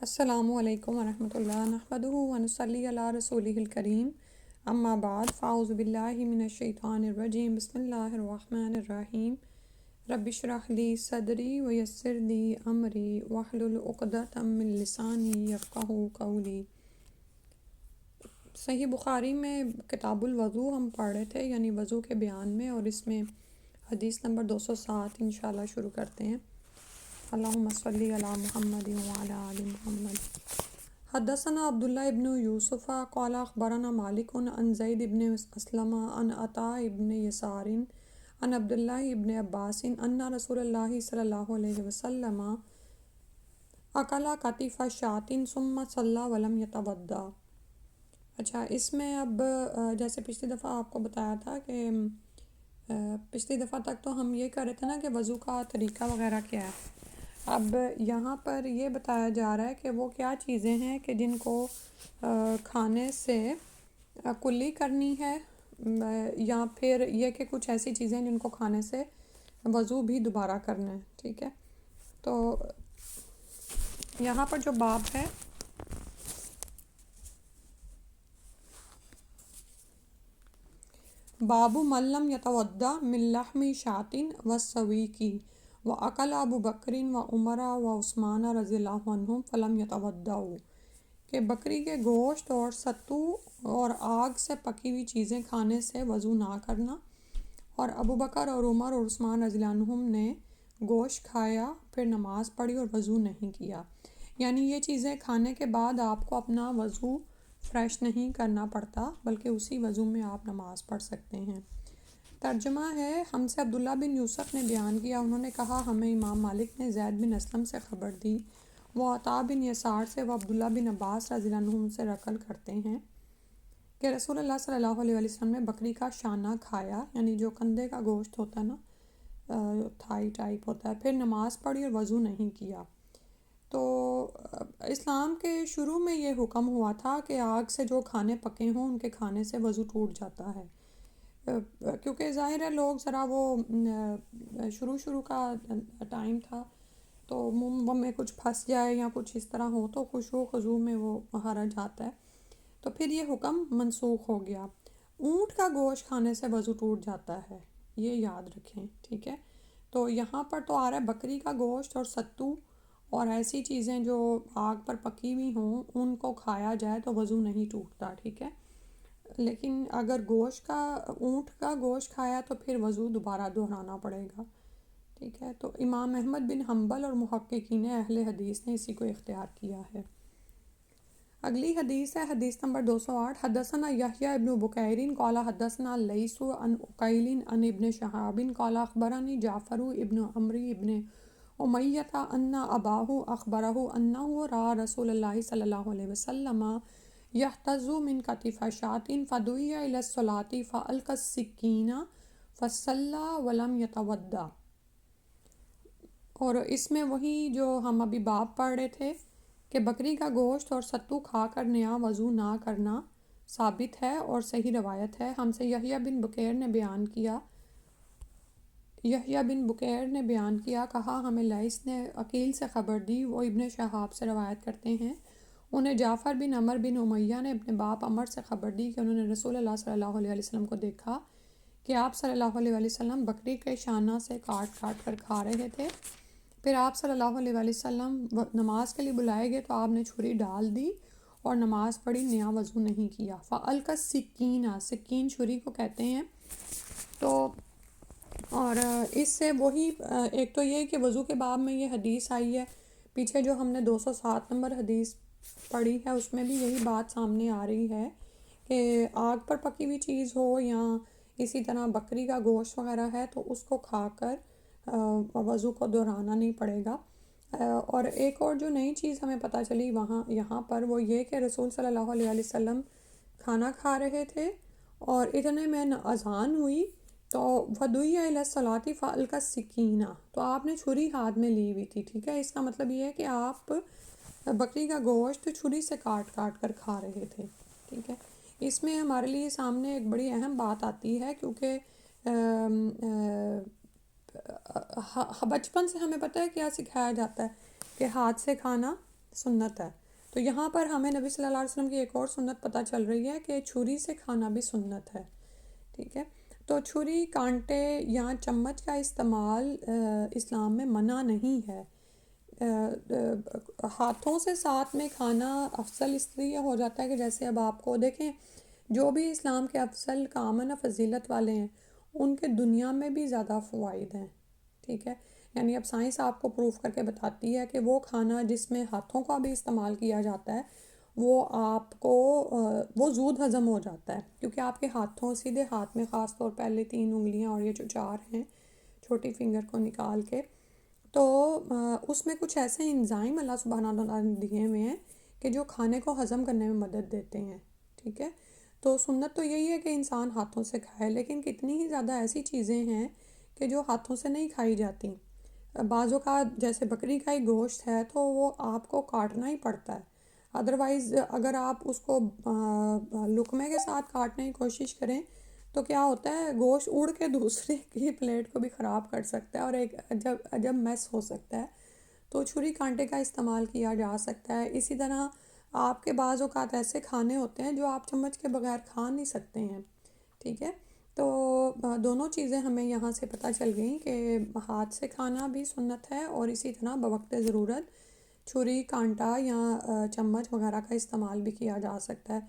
السلام علیکم ورحمۃ اللہ نحمدہ ونصلی علی رسولہ الکریم اما بعد فاعوذ باللہ من الشیطان الرجیم بسم اللہ الرحمن الرحیم رب اشرح لی صدری ویسر لی امری واحلل عقدۃ من لسانی یفقہوا قولی۔ صحیح بخاری میں کتاب الوضو ہم پڑھ رہے تھے، یعنی وضو کے بیان میں، اور اس میں حدیث نمبر 207 انشاءاللہ شروع کرتے ہیں۔ اللہم صلی علی محمد وعلی آل محمد۔ حدثنا عبداللہ ابن یوسف قال اخبرنا مالک عن زید ابن اسلم عن عطاء ابن یسار عن عبداللہ ابن عباس ان رسول اللہ صلی اللہ علیہ وسلم اکل کتف شاۃ ثم صلی ولم یتوضا۔ اچھا، اس میں اب جیسے پچھلی دفعہ آپ کو بتایا تھا کہ پچھلی دفعہ تک تو ہم یہ کر رہے تھے نا کہ وضو کا طریقہ وغیرہ کیا ہے۔ اب یہاں پر یہ بتایا جا رہا ہے کہ وہ کیا چیزیں ہیں کہ جن کو کھانے سے کلی کرنی ہے، یا پھر یہ کہ کچھ ایسی چیزیں جن کو کھانے سے وضو بھی دوبارہ کرنا ہے۔ ٹھیک ہے، تو یہاں پر جو باب ہے باب من لم یتوضا من لحم شاۃ والسویق واکل ابو بکر وعمر وعثمان رضی اللہ عنہم فلم یتوضؤ، کہ بکری کے گوشت اور ستو اور آگ سے پکی ہوئی چیزیں کھانے سے وضو نہ کرنا، اور ابو بکر اور عمر اور عثمان رضی اللہ عنہم نے گوشت کھایا پھر نماز پڑھی اور وضو نہیں کیا۔ یعنی یہ چیزیں کھانے کے بعد آپ کو اپنا وضو فریش نہیں کرنا پڑتا، بلکہ اسی وضو میں آپ نماز پڑھ سکتے ہیں۔ ترجمہ ہے، ہم سے عبداللہ بن یوسف نے بیان کیا، انہوں نے کہا ہمیں امام مالک نے زید بن اسلم سے خبر دی، وہ عطاء بن یسار سے، وہ عبداللہ بن عباس رضی اللہ عنہم سے نقل کرتے ہیں کہ رسول اللہ صلی اللہ علیہ وسلم نے بکری کا شانہ کھایا، یعنی جو کندھے کا گوشت ہوتا ہے نا، تھائی ٹائپ ہوتا ہے، پھر نماز پڑھی اور وضو نہیں کیا۔ تو اسلام کے شروع میں یہ حکم ہوا تھا کہ آگ سے جو کھانے پکے ہوں ان کے کھانے سے وضو ٹوٹ جاتا ہے، کیونکہ ظاہر ہے لوگ ذرا وہ شروع کا ٹائم تھا، تو منہ میں کچھ پھنس جائے یا کچھ اس طرح ہو تو خشوع خضوع میں وہ حرج آتا ہے، تو پھر یہ حکم منسوخ ہو گیا۔ اونٹ کا گوشت کھانے سے وضو ٹوٹ جاتا ہے، یہ یاد رکھیں، ٹھیک ہے۔ تو یہاں پر تو آ رہا ہے بکری کا گوشت اور ستو اور ایسی چیزیں جو آگ پر پکی ہوئی ہوں ان کو کھایا جائے تو وضو نہیں ٹوٹتا، ٹھیک ہے۔ لیکن اگر اونٹ کا گوشت کھایا تو پھر وضو دوبارہ دہرانا پڑے گا، ٹھیک ہے۔ تو امام احمد بن حنبل اور محققین اہل حدیث نے اسی کو اختیار کیا ہے۔ اگلی حدیث ہے حدیث نمبر 208۔ حدثنا یحییٰ ابن بکیر قال حدثنا لیث عن عقیل عن ابن شہاب قال اخبرنی جعفر ابن عمرو ابن امیہ ان اباہ اخبرہ انہ رأى رسول اللہ صلی اللہ علیہ وسلم یحتز من کتف شاۃ فدعی الی الصلاۃ فألقى السکین فصلی ولم یتوضأ۔ اور اس میں وہی جو ہم ابھی باب پڑھ رہے تھے کہ بکری کا گوشت اور ستو کھا کر نیا وضو نہ کرنا ثابت ہے اور صحیح روایت ہے۔ ہم سے یحییٰ بن بکیر نے بیان کیا، کہا ہمیں لیث نے عقیل سے خبر دی، وہ ابن شہاب سے روایت کرتے ہیں، انہیں جعفر بن عمرو بن امیہ نے اپنے باپ عمر سے خبر دی کہ انہوں نے رسول اللہ صلی اللہ علیہ وسلم کو دیکھا کہ آپ صلی اللہ علیہ وسلم بکری کے شانہ سے کاٹ کاٹ کر کھا رہے تھے۔ پھر آپ صلی اللہ علیہ وسلم نماز کے لیے بلائے گئے تو آپ نے چھری ڈال دی اور نماز پڑھی، نیا وضو نہیں کیا۔ فَأَلْقَى السِّكِّينَ، سکین چھری کو کہتے ہیں۔ تو اور اس سے وہی ایک تو یہ کہ وضو کے باب میں یہ حدیث آئی ہے، پیچھے جو ہم نے 207 نمبر حدیث پڑھی ہے اس میں بھی یہی بات سامنے آ رہی ہے کہ آگ پر پکی ہوئی چیز ہو یا اسی طرح بکری کا گوشت وغیرہ ہے تو اس کو کھا کر وضو کو دہرانا نہیں پڑے گا۔ اور ایک اور جو نئی چیز ہمیں پتہ چلی یہاں پر وہ یہ کہ رسول صلی اللہ علیہ وسلم کھانا کھا رہے تھے اور اتنے میں اذان ہوئی تو فدعی الی الصلاۃ فألقى السکین، تو آپ نے چھری ہاتھ میں لی ہوئی تھی، ٹھیک ہے۔ اس کا مطلب یہ ہے کہ آپ بکری کا گوشت چھری سے کاٹ کاٹ کر کھا رہے تھے، ٹھیک ہے۔ اس میں ہمارے لیے سامنے ایک بڑی اہم بات آتی ہے، کیونکہ بچپن سے ہمیں پتہ ہے کیا سکھایا جاتا ہے کہ ہاتھ سے کھانا سنت ہے۔ تو یہاں پر ہمیں نبی صلی اللہ علیہ وسلم کی ایک اور سنت پتہ چل رہی ہے کہ چھری سے کھانا بھی سنت ہے، ٹھیک ہے۔ تو چھری، کانٹے یا چمچ کا استعمال اسلام میں منع نہیں ہے۔ ہاتھوں سے ساتھ میں کھانا افضل اس لیے ہو جاتا ہے کہ جیسے اب آپ کو دیکھیں، جو بھی اسلام کے افضل کامن فضیلت والے ہیں ان کے دنیا میں بھی زیادہ فوائد ہیں، ٹھیک ہے۔ یعنی اب سائنس آپ کو پروف کر کے بتاتی ہے کہ وہ کھانا جس میں ہاتھوں کا بھی استعمال کیا جاتا ہے وہ آپ کو وہ زود ہضم ہو جاتا ہے، کیونکہ آپ کے ہاتھوں، سیدھے ہاتھ میں خاص طور پہلے 3 انگلیاں اور یہ جو 4 ہیں چھوٹی فنگر کو نکال کے، تو اس میں کچھ ایسے انزائم اللہ سبحانہ تعالیٰ نے دیے ہوئے ہیں کہ جو کھانے کو ہضم کرنے میں مدد دیتے ہیں، ٹھیک ہے۔ تو سنت تو یہی ہے کہ انسان ہاتھوں سے کھائے، لیکن کتنی ہی زیادہ ایسی چیزیں ہیں کہ جو ہاتھوں سے نہیں کھائی جاتی۔ بعض اوقات جیسے بکری کا ہی گوشت ہے تو وہ آپ کو کاٹنا ہی پڑتا ہے، ادروائز اگر آپ اس کو لقمے کے ساتھ کاٹنے کی کوشش کریں تو کیا ہوتا ہے، گوشت اڑ کے دوسرے کی پلیٹ کو بھی خراب کر سکتا ہے اور ایک عجب عجب میس ہو سکتا ہے۔ تو چھری کانٹے کا استعمال کیا جا سکتا ہے۔ اسی طرح آپ کے بعض اوقات ایسے کھانے ہوتے ہیں جو آپ چمچ کے بغیر کھا نہیں سکتے ہیں، ٹھیک ہے۔ تو دونوں چیزیں ہمیں یہاں سے پتہ چل گئیں کہ ہاتھ سے کھانا بھی سنت ہے، اور اسی طرح بوقت ضرورت چھری، کانٹا یا چمچ وغیرہ کا استعمال بھی کیا جا سکتا ہے۔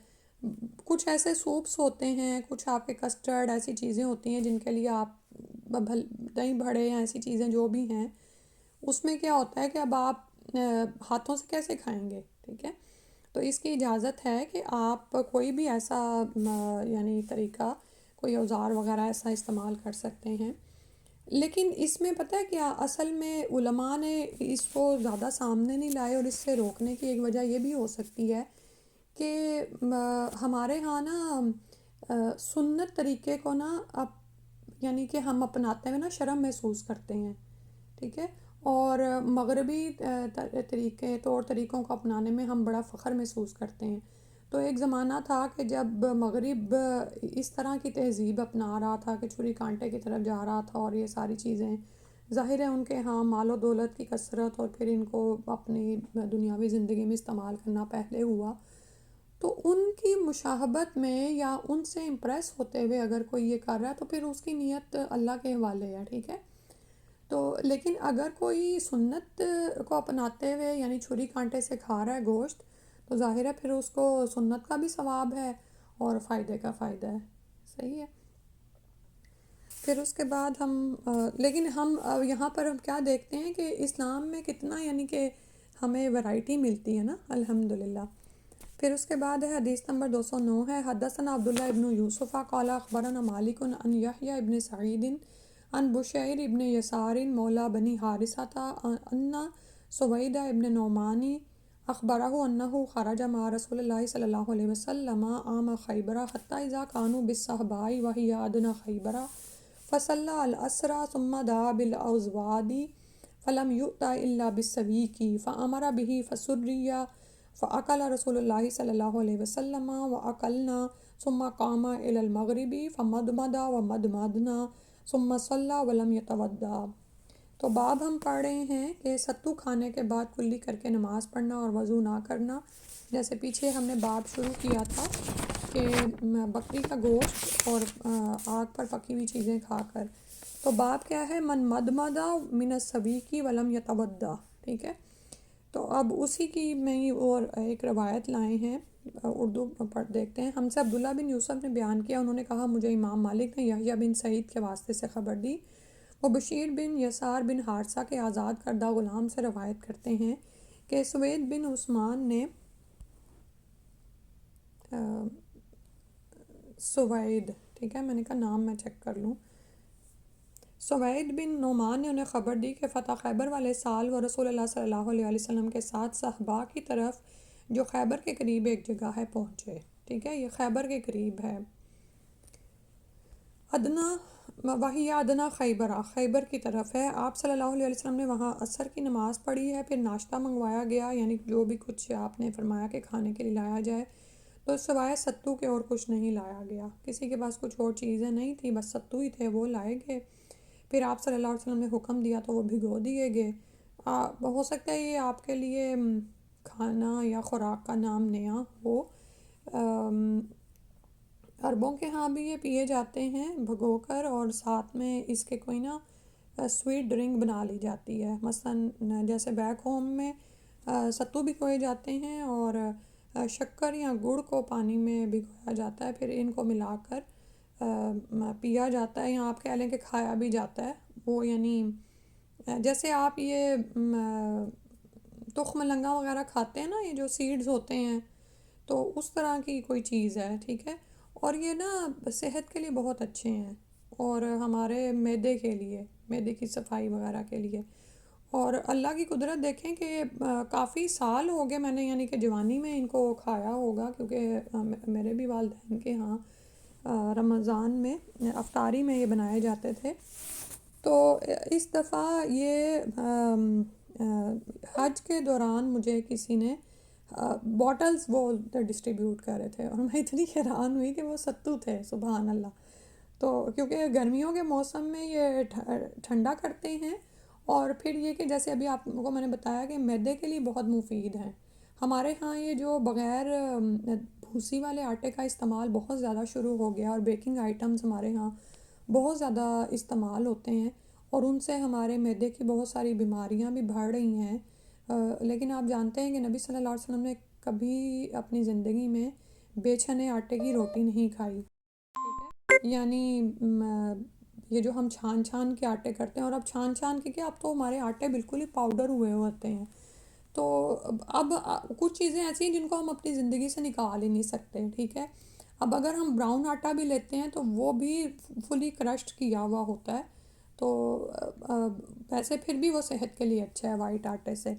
کچھ ایسے سوپس ہوتے ہیں، کچھ آپ کے کسٹرڈ ایسی چیزیں ہوتی ہیں جن کے لیے آپ دہی بڑے یا ایسی چیزیں جو بھی ہیں، اس میں کیا ہوتا ہے کہ اب آپ ہاتھوں سے کیسے کھائیں گے، ٹھیک ہے۔ تو اس کی اجازت ہے کہ آپ کوئی بھی ایسا یعنی طریقہ، کوئی اوزار وغیرہ ایسا استعمال کر سکتے ہیں۔ لیکن اس میں پتہ ہے کیا، اصل میں علماء نے اس کو زیادہ سامنے نہیں لائے، اور اس سے روکنے کی ایک وجہ یہ بھی ہو سکتی ہے کہ ہمارے ہاں نا سنت طریقے کو نا اب یعنی کہ ہم اپناتے ہوئے نا شرم محسوس کرتے ہیں، ٹھیک ہے، اور مغربی طور طریقوں کو اپنانے میں ہم بڑا فخر محسوس کرتے ہیں۔ تو ایک زمانہ تھا کہ جب مغرب اس طرح کی تہذیب اپنا رہا تھا کہ چھری کانٹے کی طرف جا رہا تھا، اور یہ ساری چیزیں ظاہر ہے ان کے ہاں مال و دولت کی کثرت اور پھر ان کو اپنی دنیاوی زندگی میں استعمال کرنا پہلے ہوا، تو ان کی مشابہت میں یا ان سے امپریس ہوتے ہوئے اگر کوئی یہ کر رہا ہے تو پھر اس کی نیت اللہ کے حوالے ہے، ٹھیک ہے۔ تو لیکن اگر کوئی سنت کو اپناتے ہوئے یعنی چھری کانٹے سے کھا رہا ہے گوشت، تو ظاہر ہے پھر اس کو سنت کا بھی ثواب ہے اور فائدے کا فائدہ ہے، صحیح ہے۔ پھر اس کے بعد لیکن ہم یہاں پر ہم کیا دیکھتے ہیں کہ اسلام میں کتنا یعنی کہ ہمیں ورائٹی ملتی ہے نا، الحمدللہ۔ پھر اس کے بعد ہے حدیث نمبر 209 ہے، حدثنا عبداللہ ابن یوسف قال اخبرنا مالک عن یحییٰ ابن سعید عن بشیر ابن یسار مولا بنی حارثۃ ان سوید ابن نعمان اخبرہ انہ خرج مع رسول اللہ صلی اللہ علیہ وسلم عام خیبر حتی اذا كانوا بالصحباء وهي ادنى خیبر فصلى العصر ثم دعا بالاوزواد فلم يؤت الا بالسويق فامر به فسري فأکل رسول اللہ صلی اللہ علیہ وسلم وأکلنا ثم قام إلى المغرب فمضمض ومضمضنا ثم صلى ولم يتوضأ۔ تو باب ہم پڑھ رہے ہیں کہ ستو کھانے کے بعد کلی کر کے نماز پڑھنا اور وضو نہ کرنا، جیسے پیچھے ہم نے باب شروع کیا تھا کہ بکری کا گوشت اور آگ پر پکی ہوئی چیزیں کھا کر۔ تو باب کیا ہے، من مضمض من السویق ولم يتوضأ، ٹھیک ہے۔ تو اب اسی کی میں اور ایک روایت لائے ہیں، اردو پڑھ دیکھتے ہیں۔ ہم سے عبداللہ بن یوسف نے بیان کیا، انہوں نے کہا مجھے امام مالک نے یحییٰ بن سعید کے واسطے سے خبر دی، وہ بشیر بن یسار بن حارثہ کے آزاد کردہ غلام سے روایت کرتے ہیں کہ سوید بن عثمان نے سوید، ٹھیک ہے، میں نے کہا نام میں چیک کر لوں، سوید بن نعمان نے انہیں خبر دی کہ فتح خیبر والے سال وہ رسول اللہ صلی اللہ علیہ وسلم کے ساتھ صحبا کی طرف جو خیبر کے قریب ایک جگہ ہے پہنچے، ٹھیک ہے، یہ خیبر کے قریب ہے۔ ادنا وہی ادنا خیبر، خیبر کی طرف ہے۔ آپ صلی اللہ علیہ وسلم نے وہاں عصر کی نماز پڑھی ہے، پھر ناشتہ منگوایا گیا، یعنی جو بھی کچھ آپ نے فرمایا کہ کھانے کے لیے لایا جائے، تو سوائے ستو کے اور کچھ نہیں لایا گیا، کسی کے پاس کچھ اور چیزیں نہیں تھیں، بس ستو ہی تھے، وہ لائے گئے۔ پھر آپ صلی اللہ علیہ وسلم نے حکم دیا تو وہ بھگو دیے گئے۔ ہو سکتا ہے یہ آپ کے لیے کھانا یا خوراک کا نام نیا ہو۔ عربوں کے ہاں بھی یہ پیے جاتے ہیں بھگو کر، اور ساتھ میں اس کے کوئی نا سویٹ ڈرنک بنا لی جاتی ہے، مثلا جیسے بیک ہوم میں ستو بھگوئے جاتے ہیں اور شکر یا گڑ کو پانی میں بھگویا جاتا ہے، پھر ان کو ملا کر پیا جاتا ہے، یا آپ کہہ لیں کہ کھایا بھی جاتا ہے وہ، یعنی جیسے آپ یہ تخم لنگا وغیرہ کھاتے ہیں نا، یہ جو سیڈز ہوتے ہیں، تو اس طرح کی کوئی چیز ہے، ٹھیک ہے۔ اور یہ نا صحت کے لیے بہت اچھے ہیں، اور ہمارے معدے کے لیے، معدے کی صفائی وغیرہ کے لیے۔ اور اللہ کی قدرت دیکھیں کہ کافی سال ہو گئے میں نے، یعنی کہ جوانی میں ان کو کھایا ہوگا، کیونکہ میرے بھی والدین کے ہاں رمضان میں افطاری میں یہ بنائے جاتے تھے۔ تو اس دفعہ یہ حج کے دوران مجھے کسی نے بوٹلز وہ ڈسٹریبیوٹ کر رہے تھے، اور میں اتنی حیران ہوئی کہ وہ ستو تھے، سبحان اللہ۔ تو کیونکہ گرمیوں کے موسم میں یہ ٹھنڈا کرتے ہیں، اور پھر یہ کہ جیسے ابھی آپ کو میں نے بتایا کہ معدے کے لیے بہت مفید ہیں۔ ہمارے ہاں یہ جو بغیر بھوسی والے آٹے کا استعمال بہت زیادہ شروع ہو گیا، اور بیکنگ آئٹمز ہمارے ہاں بہت زیادہ استعمال ہوتے ہیں، اور ان سے ہمارے معدے کی بہت ساری بیماریاں بھی بڑھ رہی ہیں۔ لیکن آپ جانتے ہیں کہ نبی صلی اللہ علیہ وسلم نے کبھی اپنی زندگی میں بے چھنے آٹے کی روٹی نہیں کھائی، یعنی یہ جو ہم چھان چھان کے آٹے کرتے ہیں، اور اب چھان چھان کے کیا، اب تو ہمارے آٹے بالکل ہی پاؤڈر ہوئے ہوتے ہیں۔ تو اب کچھ چیزیں ایسی ہیں جن کو ہم اپنی زندگی سے نکال ہی نہیں سکتے، ٹھیک ہے۔ اب اگر ہم براؤن آٹا بھی لیتے ہیں تو وہ بھی فلی کرشڈ کیا ہوا ہوتا ہے، تو ویسے پھر بھی وہ صحت کے لیے اچھا ہے وائٹ آٹے سے۔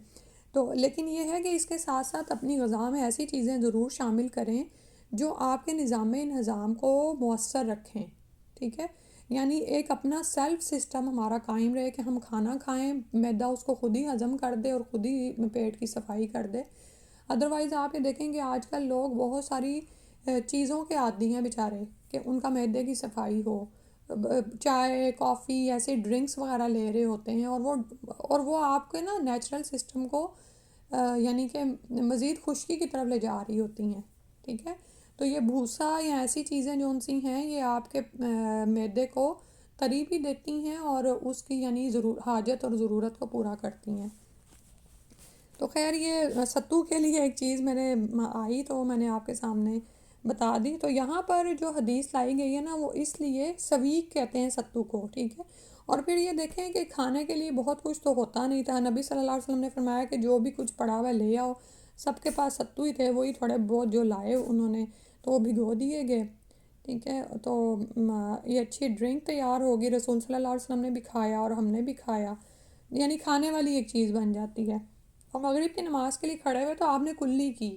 تو لیکن یہ ہے کہ اس کے ساتھ ساتھ اپنی غذا میں ایسی چیزیں ضرور شامل کریں جو آپ کے نظام انہضام کو مؤثر رکھیں، ٹھیک ہے۔ یعنی ایک اپنا سیلف سسٹم ہمارا قائم رہے کہ ہم کھانا کھائیں، معدہ اس کو خود ہی ہضم کر دے اور خود ہی پیٹ کی صفائی کر دے۔ ادروائز آپ یہ دیکھیں کہ آج کل لوگ بہت ساری چیزوں کے عادی ہیں بیچارے، کہ ان کا معدے کی صفائی ہو، چائے کافی ایسے ڈرنکس وغیرہ لے رہے ہوتے ہیں، اور وہ آپ کے نا نیچرل سسٹم کو یعنی کہ مزید خشکی کی طرف لے جا رہی ہوتی ہیں، ٹھیک ہے۔ تو یہ بھوسا یا ایسی چیزیں جو ان سی ہیں، یہ آپ کے معدے کو تری بھی دیتی ہیں، اور اس کی یعنی حاجت اور ضرورت کو پورا کرتی ہیں۔ تو خیر یہ ستو کے لیے ایک چیز میرے آئی تو میں نے آپ کے سامنے بتا دی۔ تو یہاں پر جو حدیث لائی گئی ہے نا، وہ اس لیے سویک کہتے ہیں ستو کو، ٹھیک ہے۔ اور پھر یہ دیکھیں کہ کھانے کے لیے بہت کچھ تو ہوتا نہیں تھا، نبی صلی اللہ علیہ وسلم نے فرمایا کہ جو بھی کچھ پڑا ہوا ہے لے آؤ، سب کے پاس ستو ہی تھے، وہی تھوڑے بہت جو لائے انہوں نے تو وہ بھگو دیے گئے، ٹھیک ہے۔ تو یہ اچھی ڈرنک تیار ہوگی، رسول صلی اللہ علیہ وسلم نے بھی کھایا اور ہم نے بھی کھایا، یعنی کھانے والی ایک چیز بن جاتی ہے۔ اور مغرب کی نماز کے لیے کھڑے ہوئے تو آپ نے کلی کی،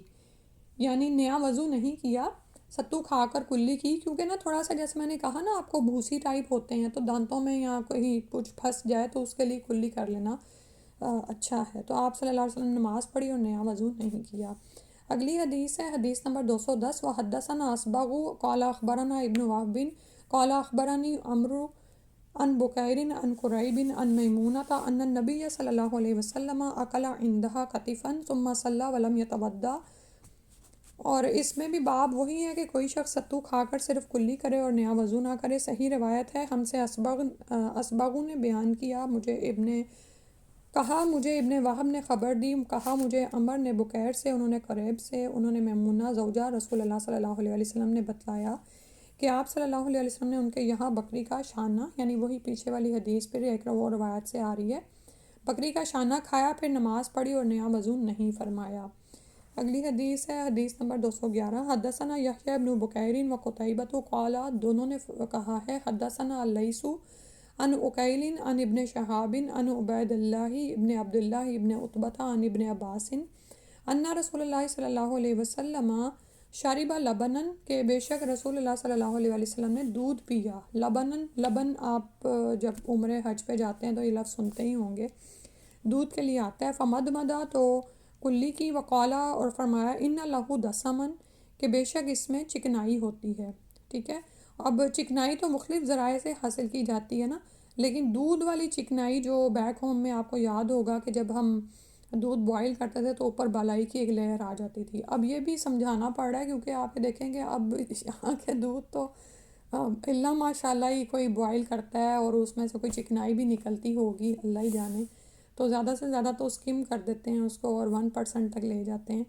یعنی نیا وضو نہیں کیا، ستو کھا کر کلی کی، کیونکہ نا تھوڑا سا جیسے میں نے کہا نا آپ کو بھوسی ٹائپ ہوتے ہیں، تو دانتوں میں یا کہیں کچھ پھنس جائے تو اس کے لیے کلی کر لینا اچھا ہے۔ تو آپ صلی اللہ علیہ وسلم نے نماز پڑھی اور نیا وضو نہیں کیا۔ اگلی حدیث ہے حدیث نمبر 210، وحدثنا اصبغ قال اخبرنا ابن وهب قال اخبرنی عمرو عن بکیر عن قریب عن میمونۃ ان النبی صلی اللہ علیہ وسلم اکل عندها کتفا ثم صلی ولم یتوضا۔ اور اس میں بھی باب وہی ہے کہ کوئی شخص ستو کھا کر صرف کلی کرے اور نیا وضو نہ کرے۔ صحیح روایت ہے، ہم سے اسبغ نے بیان کیا، مجھے ابن وہب نے خبر دی، کہا مجھے عمر نے بکیر سے، انہوں نے قریب سے، انہوں نے میمونہ زوجہ رسول اللہ صلی اللہ علیہ وسلم نے بتلایا کہ آپ صلی اللہ علیہ وسلم نے ان کے یہاں بکری کا شانہ، یعنی وہی پیچھے والی حدیث پھر ایک وہ روایت سے آ رہی ہے، بکری کا شانہ کھایا، پھر نماز پڑھی اور نیا وضو نہیں فرمایا۔ اگلی حدیث ہے حدیث نمبر 211، حدثنا یحییٰ ابن بکیر و قتیبۃ قال، دونوں نے کہا ہے حدثنا اللیث عن عقیل عن ابن شہاب عن عبید اللہ ابن عبداللہ ابن عتبہ عن ابن عباس ان رسول اللہ صلی اللہ علیہ وسلم شارب لبنن، کہ بے شک رسول اللہ صلی اللہ علیہ وسلم نے دودھ پیا۔ لبن آپ جب عمرہ حج پہ جاتے ہیں تو یہ لفظ سنتے ہی ہوں گے، دودھ کے لیے آتا ہے۔ فمدمدہ، تو کلی کی، وقالا، اور فرمایا ان لہو دسمن، کہ بے شک اس میں چکنائی ہوتی ہے، ٹھیک ہے۔ اب چکنائی تو مختلف ذرائع سے حاصل کی جاتی ہے نا، لیکن دودھ والی چکنائی جو بیک ہوم میں آپ کو یاد ہوگا کہ جب ہم دودھ بوائل کرتے تھے تو اوپر بالائی کی ایک لیئر آ جاتی تھی. اب یہ بھی سمجھانا پڑ رہا ہے کیونکہ آپ دیکھیں کہ اب یہاں کے دودھ تو اللہ ماشاء اللہ ہی کوئی بوائل کرتا ہے اور اس میں سے کوئی چکنائی بھی نکلتی ہوگی اللہ ہی جانے، تو زیادہ سے زیادہ تو اسکم کر دیتے ہیں اس کو اور 1% تک لے جاتے ہیں.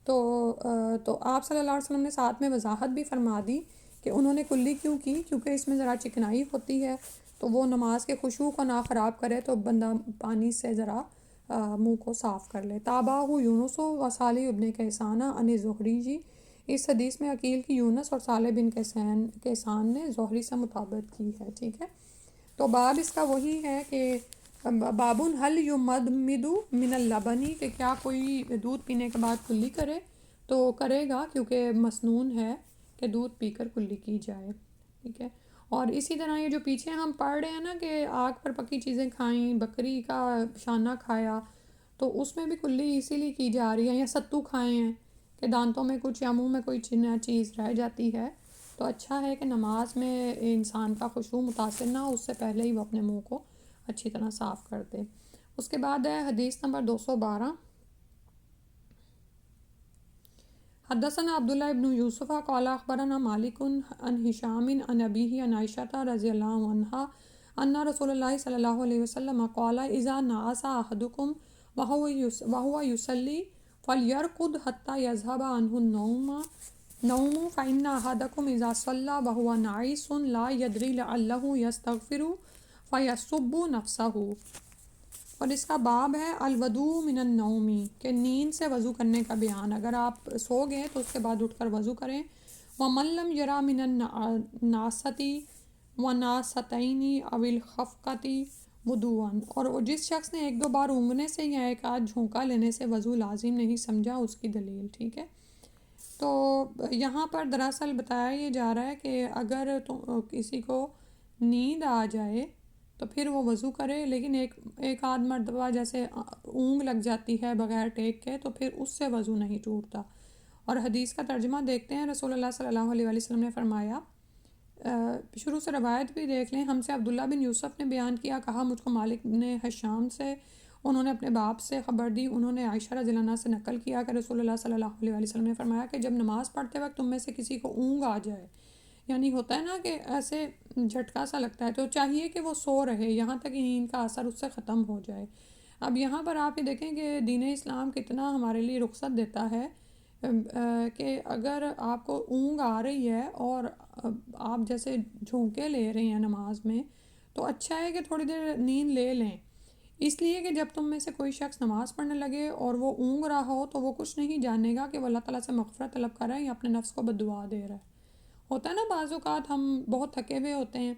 تو آپ صلی اللہ علیہ وسلم نے ساتھ میں وضاحت بھی فرما دی کہ انہوں نے کلی کیوں کی، کیونکہ اس میں ذرا چکنائی ہوتی ہے تو وہ نماز کے خشوع کو نہ خراب کرے، تو بندہ پانی سے ذرا منہ کو صاف کر لے. تابعہ یونس و صالح ابن کیسان عن زہری جی، اس حدیث میں عقیل کی یونس اور صالح بن کیسان نے زہری سے مطابقت کی ہے. ٹھیک ہے، تو باب اس کا وہی ہے کہ بابن حل یمدمد من اللبنی، کہ کیا کوئی دودھ پینے کے بعد کلی کرے، تو کرے گا کیونکہ مسنون ہے کہ دودھ پی کر کلی کی جائے. ٹھیک ہے، اور اسی طرح یہ جو پیچھے ہم پڑھ رہے ہیں نا کہ آگ پر پکی چیزیں کھائیں، بکری کا شانہ کھایا، تو اس میں بھی کلی اسی لیے کی جا رہی ہے، یا ستو کھائے ہیں کہ دانتوں میں کچھ یا منہ میں کوئی چیز رہ جاتی ہے، تو اچھا ہے کہ نماز میں انسان کا خشوع متاثر نہ ہو، اس سے پہلے ہی وہ اپنے منہ کو اچھی طرح صاف کر دے. اس کے بعد ہے حدیث نمبر 212. حدثنا عبداللہ ابن یوسف قال اخبرنا مالک عن ہشام عن ابیہ عن عائشہ رضی اللہ عنہا ان رسول اللہ صلی اللہ علیہ وسلم قال اذا نعس احدکم وهو يصلي فليرقد حتى يذهب عنه النوم فإن أحدكم إذا صلى وهو ناعس لا يدري لعله يستغفر فيصب نفسه. اور اس کا باب ہے الودو من النومی، کہ نیند سے وضو کرنے کا بیان. اگر آپ سو گئے تو اس کے بعد اٹھ کر وضو کریں. ومن لم یرا من الناستی وناستین او الخفقتی ودوان، اور جس شخص نے ایک دو بار اونگنے سے یا ایک آدھ جھونکا لینے سے وضو لازم نہیں سمجھا، اس کی دلیل. ٹھیک ہے، تو یہاں پر دراصل بتایا یہ جا رہا ہے کہ اگر کسی کو نیند آ جائے تو پھر وہ وضو کرے، لیکن ایک آدھ مرتبہ جیسے اونگ لگ جاتی ہے بغیر ٹیک کے تو پھر اس سے وضو نہیں ٹوٹتا. اور حدیث کا ترجمہ دیکھتے ہیں. رسول اللہ صلی اللہ علیہ وسلم نے فرمایا، شروع سے روایت بھی دیکھ لیں. ہم سے عبداللہ بن یوسف نے بیان کیا، کہا مجھ کو مالک نے حشام سے، انہوں نے اپنے باپ سے خبر دی، انہوں نے عائشہ رضی اللہ عنہا سے نقل کیا کہ رسول اللہ صلی اللہ علیہ وسلم نے فرمایا کہ جب نماز پڑھتے وقت تم میں سے کسی کو اونگ آ جائے، یعنی ہوتا ہے نا کہ ایسے جھٹکا سا لگتا ہے، تو چاہیے کہ وہ سو رہے یہاں تک نیند کا اثر اس سے ختم ہو جائے. اب یہاں پر آپ یہ دیکھیں کہ دین اسلام کتنا ہمارے لیے رخصت دیتا ہے کہ اگر آپ کو اونگ آ رہی ہے اور آپ جیسے جھونکے لے رہے ہیں نماز میں، تو اچھا ہے کہ تھوڑی دیر نیند لے لیں، اس لیے کہ جب تم میں سے کوئی شخص نماز پڑھنے لگے اور وہ اونگ رہا ہو تو وہ کچھ نہیں جانے گا کہ وہ اللہ تعالیٰ سے مغفرت طلب کر رہا ہے یا اپنے نفس کو بددعا دے رہا ہے. ہوتا ہے نا بعض اوقات ہم بہت تھکے ہوئے ہوتے ہیں،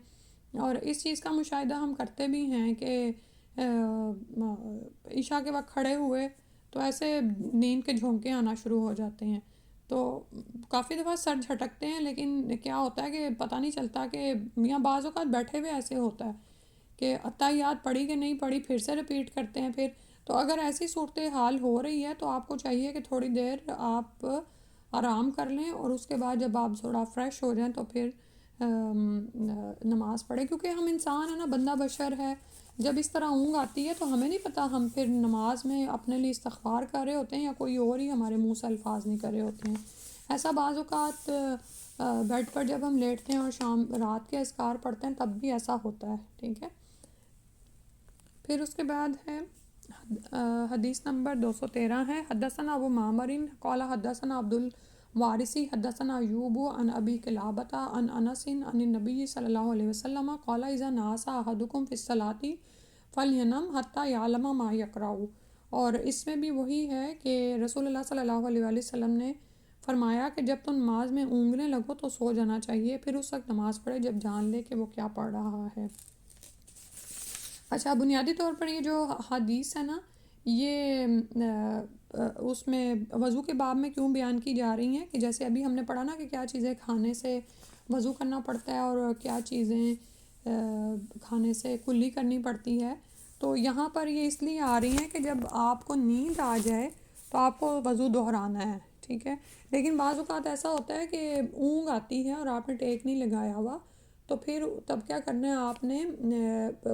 اور اس چیز کا مشاہدہ ہم کرتے بھی ہیں کہ عشاء کے وقت کھڑے ہوئے تو ایسے نیند کے جھونکے آنا شروع ہو جاتے ہیں، تو کافی دفعہ سر جھٹکتے ہیں، لیکن کیا ہوتا ہے کہ پتہ نہیں چلتا کہ میاں بعض اوقات بیٹھے ہوئے ایسے ہوتا ہے کہ اتحیات پڑھی کہ نہیں پڑھی، پھر سے رپیٹ کرتے ہیں. پھر تو اگر ایسی صورتحال ہو رہی ہے تو آپ کو چاہیے کہ تھوڑی دیر آپ آرام کر لیں، اور اس کے بعد جب آپ تھوڑا فریش ہو جائیں تو پھر نماز پڑھیں، کیونکہ ہم انسان ہیں نا، بندہ بشر ہے. جب اس طرح اونگ آتی ہے تو ہمیں نہیں پتہ ہم پھر نماز میں اپنے لیے استغفار کر رہے ہوتے ہیں یا کوئی اور ہی ہمارے منہ سے الفاظ نہیں کر رہے ہوتے ہیں. ایسا بعض اوقات بیڈ پر جب ہم لیٹتے ہیں اور رات کے اذکار پڑھتے ہیں تب بھی ایسا ہوتا ہے. ٹھیک ہے، پھر اس کے بعد ہے حدیث نمبر 213 ہے. حدثنا ابو معمر قال حدثنا عبد الوارث حدثنا ایوب عن ابی قلابۃ عن انس عن النبی صلی اللہ علیہ وسلم قال اذا نعس احدکم فی الصلاۃ فلینم حتی یعلم ما یقرأ. اور اس میں بھی وہی ہے کہ رسول اللہ صلی اللہ علیہ وسلم نے فرمایا کہ جب تم نماز میں اونگنے لگو تو سو جانا چاہیے، پھر اس وقت نماز پڑھے جب جان لے کہ وہ کیا پڑھ رہا ہے. اچھا، بنیادی طور پر یہ جو حدیث ہے نا، یہ اس میں وضو کے باب میں کیوں بیان کی جا رہی ہیں کہ جیسے ابھی ہم نے پڑھا نا کہ کیا چیزیں کھانے سے وضو کرنا پڑتا ہے اور کیا چیزیں کھانے سے کلی کرنی پڑتی ہے. تو یہاں پر یہ اس لیے آ رہی ہیں کہ جب آپ کو نیند آ جائے تو آپ کو وضو دہرانا ہے. ٹھیک ہے، لیکن بعض اوقات ایسا ہوتا ہے کہ اونگ آتی ہے اور آپ نے ٹیک نہیں لگایا ہوا، تو پھر تب کیا کرنا ہے، آپ نے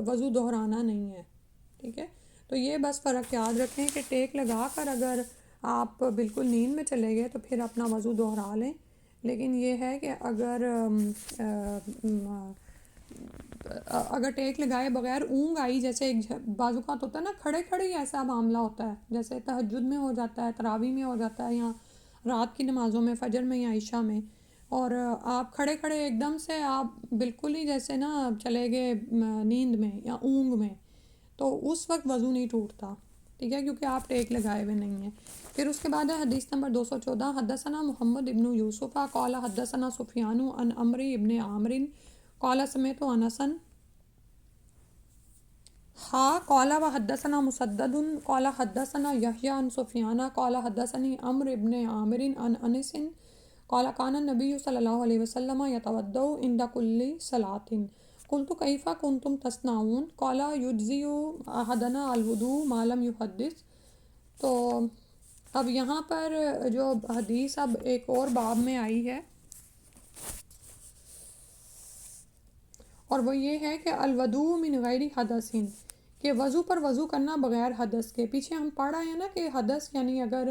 وضو دہرانا نہیں ہے. ٹھیک ہے، تو یہ بس فرق یاد رکھیں کہ ٹیک لگا کر اگر آپ بالکل نیند میں چلے گئے تو پھر اپنا وضو دوہرا لیں، لیکن یہ ہے کہ اگر ٹیک لگائے بغیر اونگ آئی، جیسے ایک بعض اوقات ہوتا ہے نا کھڑے کھڑے ہی ایسا معاملہ ہوتا ہے، جیسے تہجد میں ہو جاتا ہے، تراویح میں ہو جاتا ہے، یا رات کی نمازوں میں، فجر میں یا عشاء میں، اور آپ کھڑے کھڑے ایک دم سے آپ بالکل ہی جیسے نا چلے گئے نیند میں یا اونگ میں، تو اس وقت وضو نہیں ٹوٹتا، ٹھیک ہے، کیونکہ آپ ٹیک لگائے ہوئے نہیں ہیں۔ پھر اس کے بعد ہے حدیث نمبر 214، حدثنا محمد ابن یوسف قال حدثنا سفیان عن عمرو ابن عامر قال سمعت انسا قال وحدثنا مسدد قال حدثنا يحيى عن سفيان قال حدثني عمرو بن عامر عن انس قال كان النبي صلى الله عليه وسلم يتوضأ عند كل صلاة قلت كيف كنتم تصنعون قال يجزئ احدنا الوضوء ما لم يحدث۔ تو اب یہاں پر جو حدیث اب ایک اور باب میں آئی ہے، اور وہ یہ ہے کہ الوضوء من غیر حدث، کہ وضو پر وضو کرنا بغیر حدث کے۔ پیچھے ہم پڑھ رہے ہیں نا کہ حدث یعنی اگر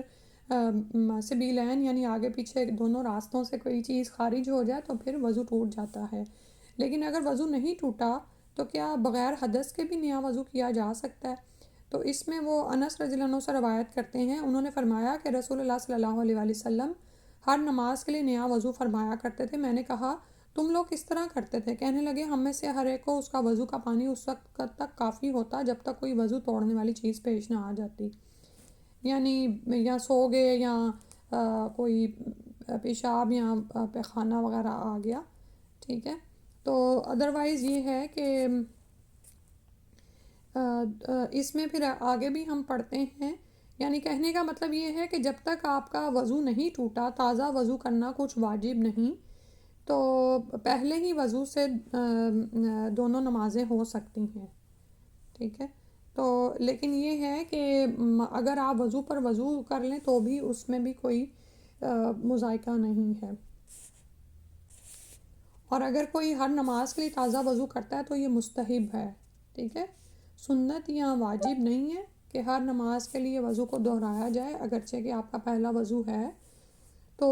سبیلین یعنی آگے پیچھے دونوں راستوں سے کوئی چیز خارج ہو جائے تو پھر وضو ٹوٹ جاتا ہے، لیکن اگر وضو نہیں ٹوٹا تو کیا بغیر حدث کے بھی نیا وضو کیا جا سکتا ہے؟ تو اس میں وہ انس رضی اللہ عنہ سے روایت کرتے ہیں، انہوں نے فرمایا کہ رسول اللہ صلی اللہ علیہ وآلہ وسلم ہر نماز کے لیے نیا وضو فرمایا کرتے تھے۔ میں نے کہا تم لوگ کس طرح کرتے تھے؟ کہنے لگے ہم میں سے ہر ایک کو اس کا وضو کا پانی اس وقت تک کافی ہوتا جب تک کوئی وضو توڑنے والی چیز پیش نہ آ جاتی، یعنی یا سو گئے یا کوئی پیشاب یا پیخانہ وغیرہ آ گیا، ٹھیک ہے، تو ادروائز یہ ہے کہ اس میں پھر آگے بھی ہم پڑھتے ہیں، یعنی کہنے کا مطلب یہ ہے کہ جب تک آپ کا وضو نہیں ٹوٹا، تازہ وضو کرنا کچھ واجب نہیں، تو پہلے ہی وضو سے دونوں نمازیں ہو سکتی ہیں، ٹھیک ہے، تو لیکن یہ ہے کہ اگر آپ وضو پر وضو کر لیں تو بھی اس میں بھی کوئی مذائقہ نہیں ہے، اور اگر کوئی ہر نماز کے لیے تازہ وضو کرتا ہے تو یہ مستحب ہے، ٹھیک ہے، سنت یا واجب نہیں ہے کہ ہر نماز کے لیے وضو کو دہرایا جائے، اگرچہ کہ آپ کا پہلا وضو ہے تو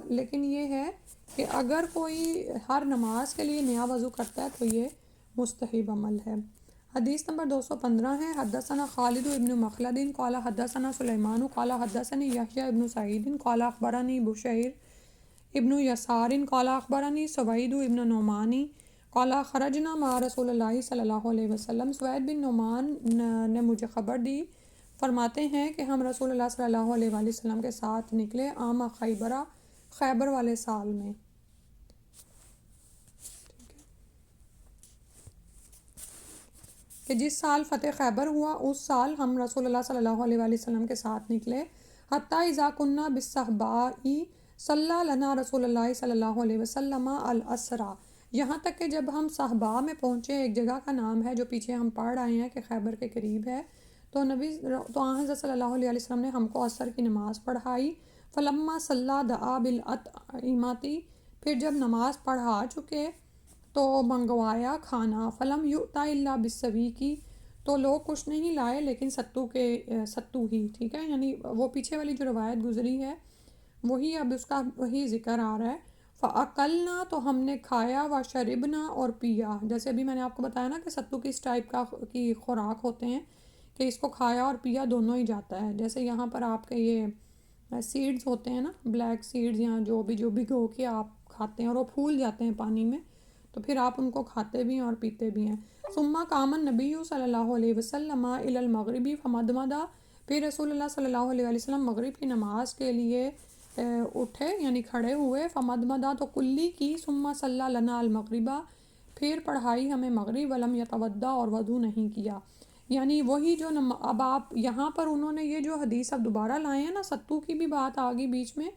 لیکن یہ ہے کہ اگر کوئی ہر نماز کے لیے نیا وضو کرتا ہے تو یہ مستحب عمل ہے۔ حدیث نمبر 215 ہے، حدثنا خالد ابن مخلد قال حدثنا سلیمان قال حدثني یحییٰ ابن سعید قال اخبرنی بشیر ابن یسار قال اخبرنی سوید ابن نعمانی قال خرجنا مع رسول اللہ صلی اللہ علیہ وسلم۔ سوید بن نعمان نے مجھے خبر دی، فرماتے ہیں کہ ہم رسول اللہ صلی اللہ علیہ وآلہ وسلم کے ساتھ نکلے عام خیبرہ، خیبر والے سال میں، کہ جس سال فتح خیبر ہوا اس سال ہم رسول اللہ صلی اللہ علیہ وآلہ وسلم کے ساتھ نکلے، حتیٰ اذا کننا بالصحباء صلی لنا رسول اللہ صلی اللہ علیہ وسلم الاسرا، یہاں تک کہ جب ہم صحباء میں پہنچے، ایک جگہ کا نام ہے جو پیچھے ہم پڑھ رہے ہیں کہ خیبر کے قریب ہے، تو حضرت صلی اللہ علیہ وسلم نے ہم کو عصر کی نماز پڑھائی، فلما صلی دعا بالاطعمۃ، پھر جب نماز پڑھا چکے تو منگوایا کھانا، فلم یؤتی الا بالسویق، تو لوگ کچھ نہیں لائے لیکن ستو ہی، ٹھیک ہے، یعنی وہ پیچھے والی جو روایت گزری ہے وہی اب اس کا وہی ذکر آ رہا ہے، فَأَكَلْنَا، تو ہم نے کھایا، وَشَرِبْنَا، اور پیا، جیسے ابھی میں نے آپ کو بتایا نا کہ ستو کس ٹائپ کی خوراک ہوتے ہیں کہ اس کو کھایا اور پیا دونوں ہی جاتا ہے، جیسے یہاں پر آپ کے یہ سیڈز ہوتے ہیں نا، بلیک سیڈز یا جو بھگو کے آپ کھاتے ہیں اور وہ پھول جاتے ہیں پانی میں، تو پھر آپ ان کو کھاتے بھی ہیں اور پیتے بھی ہیں۔ ثم قام النبی صلی اللہ علیہ وسلم الی المغرب فمدمد، پھر رسول اللہ صلی اللہ علیہ وسلم مغرب کی نماز کے لیے اٹھے یعنی کھڑے ہوئے، فمدمدا، تو کلی کی، ثم صلی لنا المغرب، پھر پڑھائی ہمیں مغرب، ولم یتودع، اور وضو نہیں کیا، یعنی وہی جو اب آپ یہاں پر انہوں نے یہ جو حدیث اب دوبارہ لائے ہیں نا، ستو کی بھی بات آ گئی بیچ میں،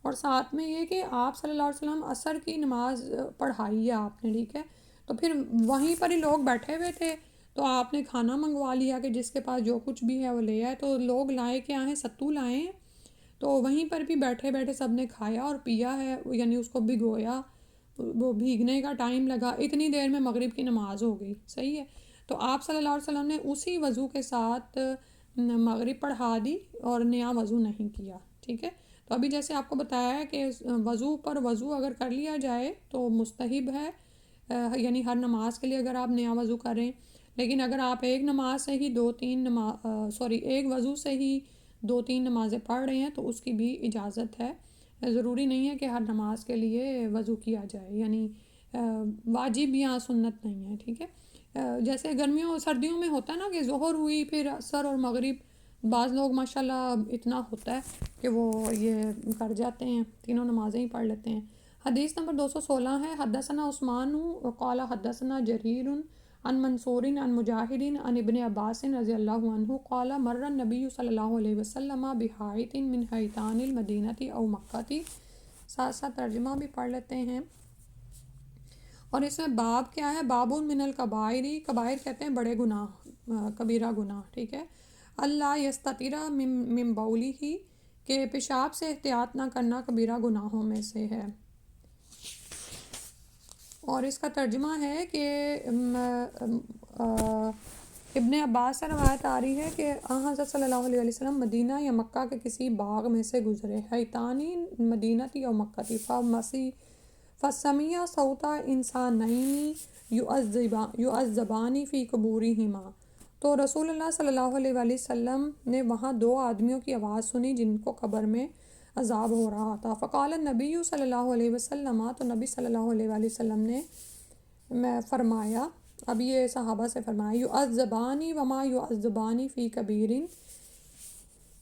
اور ساتھ میں یہ کہ آپ صلی اللہ علیہ وسلم عصر کی نماز پڑھائی ہے آپ نے، ٹھیک ہے، تو پھر وہیں پر ہی لوگ بیٹھے ہوئے تھے تو آپ نے کھانا منگوا لیا کہ جس کے پاس جو کچھ بھی ہے وہ لے آئے، تو لوگ لائے کیا ہیں، ستو لائے ہیں، تو وہیں پر بھی بیٹھے بیٹھے سب نے کھایا اور پیا ہے، یعنی اس کو بھگویا، وہ بھیگنے کا ٹائم لگا، اتنی دیر میں مغرب کی نماز ہو گئی، صحیح ہے، تو آپ صلی اللہ علیہ وسلم نے اسی وضو کے ساتھ مغرب پڑھا دی اور نیا وضو نہیں کیا، ٹھیک ہے۔ تو ابھی جیسے آپ کو بتایا ہے کہ وضو پر وضو اگر کر لیا جائے تو مستحب ہے، یعنی ہر نماز کے لیے اگر آپ نیا وضو کریں، لیکن اگر آپ ایک نماز سے ہی ایک وضو سے ہی 2-3 نمازیں پڑھ رہے ہیں تو اس کی بھی اجازت ہے، ضروری نہیں ہے کہ ہر نماز کے لیے وضو کیا جائے، یعنی واجب یا سنت نہیں ہے، ٹھیک ہے۔ جیسے گرمیوں سردیوں میں ہوتا ہے نا کہ ظہر ہوئی پھر عصر اور مغرب، بعض لوگ ماشاءاللہ اتنا ہوتا ہے کہ وہ یہ کر جاتے ہیں، تینوں نمازیں ہی پڑھ لیتے ہیں۔ حدیث نمبر 216 ہے، حدثنا عثمان قال حدثنا جریر عن منصور عن مجاہد عن ابن عباس رضی اللہ عنہ قال مر النبی صلی اللہ علیہ وسلم بحائط من حیطان المدینہ او مکہ، ساتھ ساتھ ترجمہ بھی پڑھ لیتے ہیں۔ اور اس میں باب کیا ہے؟ باب من الکبائر، کبائر کہتے ہیں بڑے گناہ، کبیرہ گناہ، ٹھیک ہے۔ اللہ یستتر من بولی، کہ پیشاب سے احتیاط نہ کرنا کبیرہ گناہوں میں سے ہے۔ اور اس کا ترجمہ ہے کہ ابن عباس سے روایت آ رہی ہے کہ حضرت صلی اللہ علیہ وسلم مدینہ یا مکہ کے کسی باغ میں سے گزرے، حیطانی مدینہ تھی یا مکہ تھی، فسمیع صوتا انسانین یعذبان فی قبورہما، تو رسول اللہ صلی اللہ علیہ وآلہ وسلم نے وہاں 2 آدمیوں کی آواز سنی جن کو قبر میں عذاب ہو رہا تھا۔ فقال النبی صلی اللہ علیہ وسلم، تو نبی صلی اللہ علیہ وآلہ وسلم نے فرمایا، اب یہ صحابہ سے فرمایا، یعذبانی وما یعذبانی فی کبیر،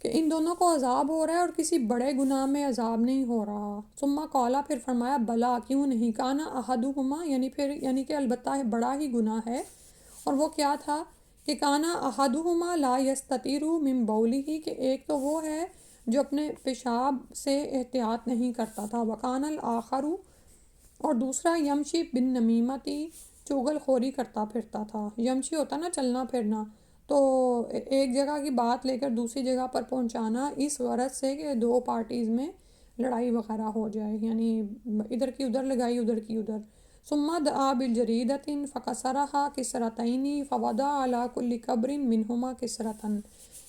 کہ ان دونوں کو عذاب ہو رہا ہے اور کسی بڑے گناہ میں عذاب نہیں ہو رہا۔ ثم قالا، پھر فرمایا، بلا، کیوں نہیں، کانا احدہما، یعنی کہ البتہ بڑا ہی گناہ ہے، اور وہ کیا تھا کہ کانا احدہما لا یستتر من بولہ، کہ ایک تو وہ ہے جو اپنے پیشاب سے احتیاط نہیں کرتا تھا، وکان الآخر، اور دوسرا یمشی بن نمیمتی، چغل خوری کرتا پھرتا تھا۔ یمشی ہوتا نا چلنا پھرنا، تو ایک جگہ کی بات لے کر دوسری جگہ پر پہنچانا اس غرض سے کہ 2 پارٹیز میں لڑائی وغیرہ ہو جائے، یعنی ادھر کی ادھر لگائی ادھر کی ادھر۔ ثم دعا بالجریدۃ فکسرھا کسرتین فوضع علی کل قبر منہما کسرۃ،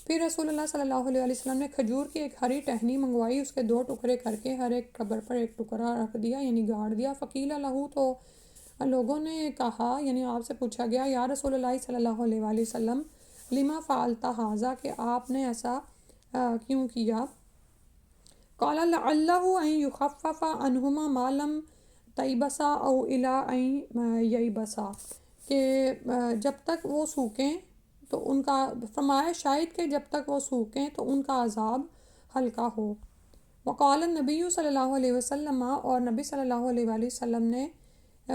پھر رسول اللہ صلی اللہ علیہ وسلم نے کھجور کی ایک ہری ٹہنی منگوائی، اس کے 2 ٹکڑے کر کے ہر ایک قبر پر ایک ٹکڑا رکھ دیا، یعنی گاڑ دیا۔ فقیل لہ، تو لوگوں نے کہا، یعنی آپ سے پوچھا گیا، یا رسول اللہ صلی اللہ علیہ وآلہ وسلم، لما فعلت ھذا، کہ آپ نے ایسا کیوں کیا؟ قال لعلہ ان یخفف عنہما ما لم تیبسا او الی ان ییبسا، کہ جب تک وہ سوکھیں تو ان کا، فرمایا شاید کہ جب تک وہ سوکھیں تو ان کا عذاب ہلکا ہو۔ وقال النبی صلی اللہ علیہ وسلم، اور نبی صلی اللہ علیہ وآلہ وسلم نے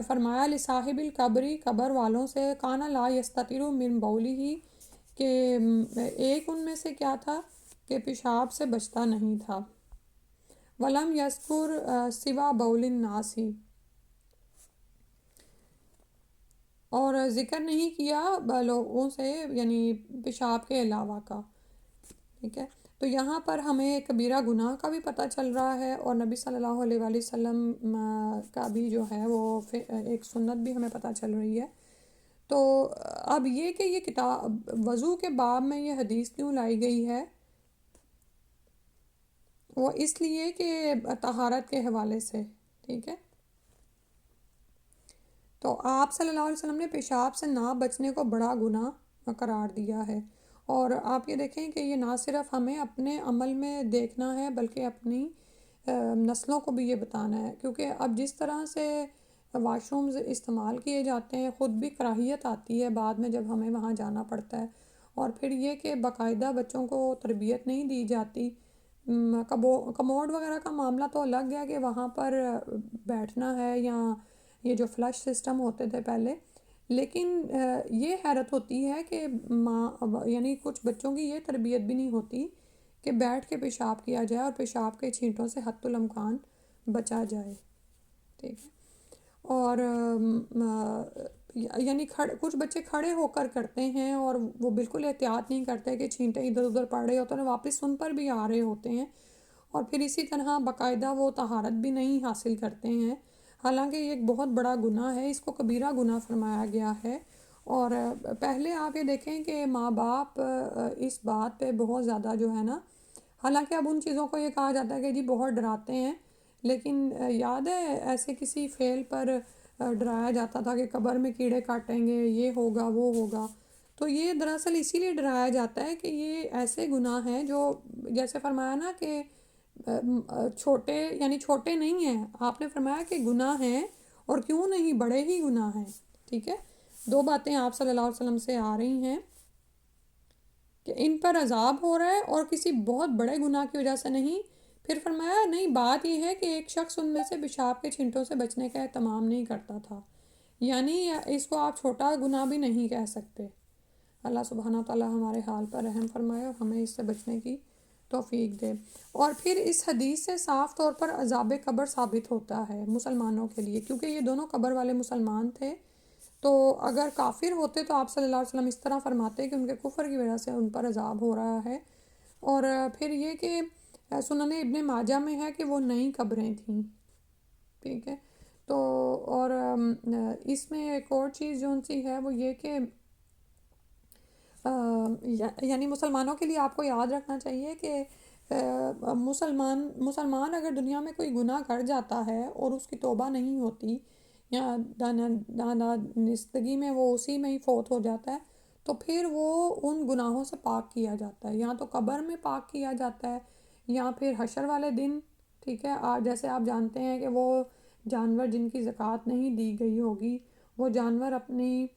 فرمایا، لصاحب القبری، قبر والوں سے، کانا لا یستتر من بولہ، کہ ایک ان میں سے کیا تھا کہ پیشاب سے بچتا نہیں تھا، ولم یذکر سوا بول الناس، اور ذکر نہیں کیا لوگوں سے، یعنی پیشاب کے علاوہ کا، ٹھیک ہے۔ تو یہاں پر ہمیں کبیرہ گناہ کا بھی پتہ چل رہا ہے، اور نبی صلی اللہ علیہ وآلہ وسلم کا بھی جو ہے وہ ایک سنت بھی ہمیں پتہ چل رہی ہے۔ تو اب یہ کہ یہ کتاب وضو کے باب میں یہ حدیث کیوں لائی گئی ہے، وہ اس لیے کہ طہارت کے حوالے سے، ٹھیک ہے۔ تو آپ صلی اللہ علیہ وسلم نے پیشاب سے نہ بچنے کو بڑا گناہ قرار دیا ہے، اور آپ یہ دیکھیں کہ یہ نہ صرف ہمیں اپنے عمل میں دیکھنا ہے بلکہ اپنی نسلوں کو بھی یہ بتانا ہے، کیونکہ اب جس طرح سے واش رومز استعمال کیے جاتے ہیں، خود بھی کراہیت آتی ہے بعد میں جب ہمیں وہاں جانا پڑتا ہے، اور پھر یہ کہ باقاعدہ بچوں کو تربیت نہیں دی جاتی۔ کموڈ وغیرہ کا معاملہ تو الگ ہے کہ وہاں پر بیٹھنا ہے، یا یہ جو فلش سسٹم ہوتے تھے پہلے، لیکن یہ حیرت ہوتی ہے کہ یعنی کچھ بچوں کی یہ تربیت بھی نہیں ہوتی کہ بیٹھ کے پیشاب کیا جائے اور پیشاب کے چھینٹوں سے حتی الامکان بچا جائے، ٹھیک ہے۔ اور یعنی کچھ بچے کھڑے ہو کر کرتے ہیں اور وہ بالکل احتیاط نہیں کرتے کہ چھینٹے ادھر ادھر پڑ رہے ہوتے ہیں، واپس سن پر بھی آ رہے ہوتے ہیں، اور پھر اسی طرح باقاعدہ وہ طہارت بھی نہیں حاصل کرتے ہیں، حالانکہ یہ ایک بہت بڑا گناہ ہے، اس کو کبیرہ گناہ فرمایا گیا ہے، اور پہلے آپ یہ دیکھیں کہ ماں باپ اس بات پہ بہت زیادہ جو ہے نا، حالانکہ اب ان چیزوں کو یہ کہا جاتا ہے کہ جی بہت ڈراتے ہیں، لیکن یاد ہے ایسے کسی فعل پر ڈرایا جاتا تھا کہ قبر میں کیڑے کاٹیں گے، یہ ہوگا وہ ہوگا. تو یہ دراصل اسی لیے ڈرایا جاتا ہے کہ یہ ایسے گناہ ہیں جو جیسے فرمایا نا کہ چھوٹے یعنی چھوٹے نہیں ہیں، آپ نے فرمایا کہ گناہ ہیں اور کیوں نہیں بڑے ہی گناہ ہیں. ٹھیک ہے، دو باتیں آپ صلی اللہ علیہ وسلم سے آ رہی ہیں کہ ان پر عذاب ہو رہا ہے اور کسی بہت بڑے گناہ کی وجہ سے نہیں. پھر فرمایا نہیں، بات یہ ہے کہ ایک شخص ان میں سے پیشاب کے چھینٹوں سے بچنے کا اہتمام نہیں کرتا تھا، یعنی اس کو آپ چھوٹا گناہ بھی نہیں کہہ سکتے. اللہ سبحانہ تعالیٰ ہمارے حال پر رحم فرمائے اور ہمیں اس سے بچنے کی توفیق دے. اور پھر اس حدیث سے صاف طور پر عذاب قبر ثابت ہوتا ہے مسلمانوں کے لیے، کیونکہ یہ دونوں قبر والے مسلمان تھے. تو اگر کافر ہوتے تو آپ صلی اللہ علیہ وسلم اس طرح فرماتے کہ ان کے کفر کی وجہ سے ان پر عذاب ہو رہا ہے. اور پھر یہ کہ سنن ابن ماجہ میں ہے کہ وہ نئی قبریں تھیں. ٹھیک ہے، تو اور اس میں ایک اور چیز جو سی ہے وہ یہ کہ یعنی مسلمانوں کے لیے آپ کو یاد رکھنا چاہیے کہ مسلمان اگر دنیا میں کوئی گناہ کر جاتا ہے اور اس کی توبہ نہیں ہوتی یا دانستگی میں وہ اسی میں ہی فوت ہو جاتا ہے، تو پھر وہ ان گناہوں سے پاک کیا جاتا ہے، یا تو قبر میں پاک کیا جاتا ہے یا پھر حشر والے دن. ٹھیک ہے، جیسے آپ جانتے ہیں کہ وہ جانور جن کی زکوٰۃ نہیں دی گئی ہوگی، وہ جانور اپنی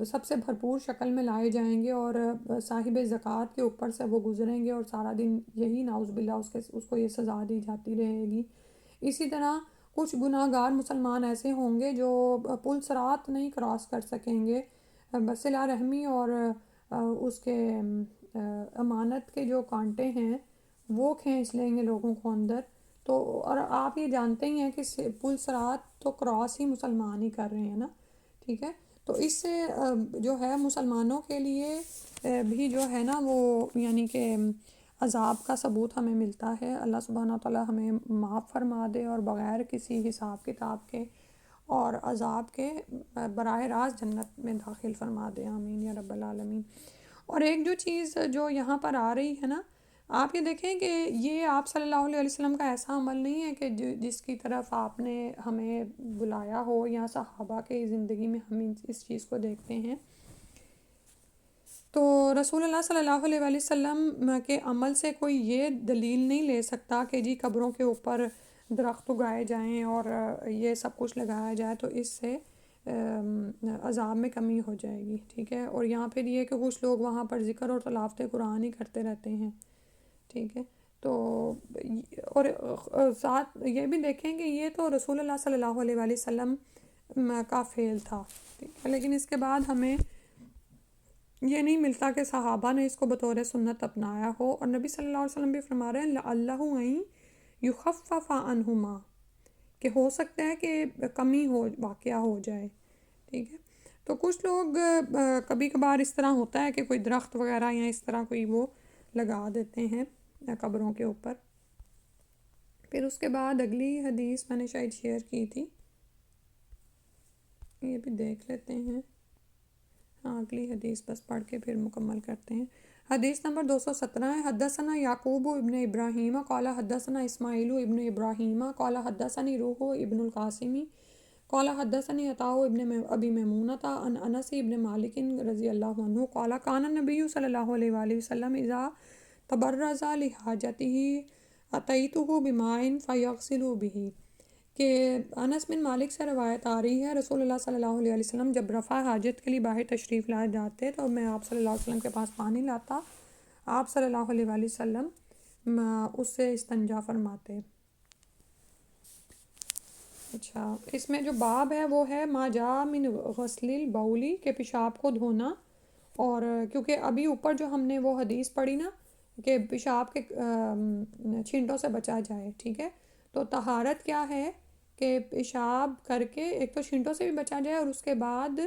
سب سے بھرپور شکل میں لائے جائیں گے اور صاحب زکوٰۃ کے اوپر سے وہ گزریں گے اور سارا دن یہی نعوذ باللہ اس کو یہ سزا دی جاتی رہے گی. اسی طرح کچھ گناہ گار مسلمان ایسے ہوں گے جو پل صراط نہیں کراس کر سکیں گے، صلہ رحمی اور اس کے امانت کے جو کانٹے ہیں وہ کھینچ لیں گے لوگوں کو اندر. تو اور آپ یہ جانتے ہی ہیں کہ پل صراط تو کراس ہی مسلمان ہی کر رہے ہیں نا. ٹھیک ہے، تو اس سے جو ہے مسلمانوں کے لیے بھی جو ہے نا وہ یعنی کہ عذاب کا ثبوت ہمیں ملتا ہے. اللہ سبحانہ تعالیٰ ہمیں معاف فرما دے اور بغیر کسی حساب کتاب کے اور عذاب کے براہ راست جنت میں داخل فرما دے. آمین یا رب العالمین. اور ایک جو چیز جو یہاں پر آ رہی ہے نا، آپ یہ دیکھیں کہ یہ آپ صلی اللہ علیہ وسلم کا ایسا عمل نہیں ہے کہ جس کی طرف آپ نے ہمیں بلایا ہو یا صحابہ کی زندگی میں ہم اس چیز کو دیکھتے ہیں. تو رسول اللہ صلی اللہ علیہ وسلم کے عمل سے کوئی یہ دلیل نہیں لے سکتا کہ جی قبروں کے اوپر درخت اگائے جائیں اور یہ سب کچھ لگایا جائے تو اس سے عذاب میں کمی ہو جائے گی. ٹھیک ہے، اور یہاں پھر یہ کہ کچھ لوگ وہاں پر ذکر اور تلاوت قرآن ہی کرتے رہتے ہیں. ٹھیک ہے، تو اور ساتھ یہ بھی دیکھیں کہ یہ تو رسول اللہ صلی اللہ علیہ وسلم کا فعل تھا. ٹھیک ہے، لیکن اس کے بعد ہمیں یہ نہیں ملتا کہ صحابہ نے اس کو بطور سنت اپنایا ہو. اور نبی صلی اللہ علیہ وسلم بھی فرما رہے ہیں اللہ یخفف عنہما، کہ ہو سکتا ہے کہ کمی واقعہ ہو جائے. ٹھیک ہے، تو کچھ لوگ کبھی کبھار اس طرح ہوتا ہے کہ کوئی درخت وغیرہ یا اس طرح کوئی وہ لگا دیتے ہیں قبروں کے اوپر. پھر اس کے بعد اگلی حدیث میں نے شاید شیئر کی تھی، یہ بھی دیکھ لیتے ہیں. ہاں، اگلی حدیث بس پڑھ کے پھر مکمل کرتے ہیں. حدیث نمبر 217 ہے. حدثنا یعقوب ابن ابراہیم قال حدثنا اسماعیل ابن ابراہیم قال حدثنی روح ابن القاسم قال حدثنی عطاء ابن ابی میمونۃ عن انس ابن مالک رضی اللہ عنہ قال کان النبی صلی اللہ علیہ وآلہ وسلم اذا تبرز لحاجته اتیته بماء فیغسل به، کہ انس بن مالک سے روایت آ رہی ہے رسول اللہ صلی اللہ علیہ وسلم جب رفع حاجت کے لیے باہر تشریف لائے جاتے تو میں آپ صلی اللہ علیہ وسلم کے پاس پانی لاتا، آپ صلی اللہ علیہ وسلم اس سے استنجا فرماتے. اچھا، اس میں جو باب ہے وہ ہے ما جاء من غسل البولی، کہ پیشاب کو دھونا. اور کیونکہ ابھی اوپر جو ہم نے وہ حدیث پڑھی نا کہ پیشاب کے چھینٹوں سے بچا جائے. ٹھیک ہے، تو طہارت کیا ہے کہ پیشاب کر کے ایک تو چھینٹوں سے بھی بچا جائے اور اس کے بعد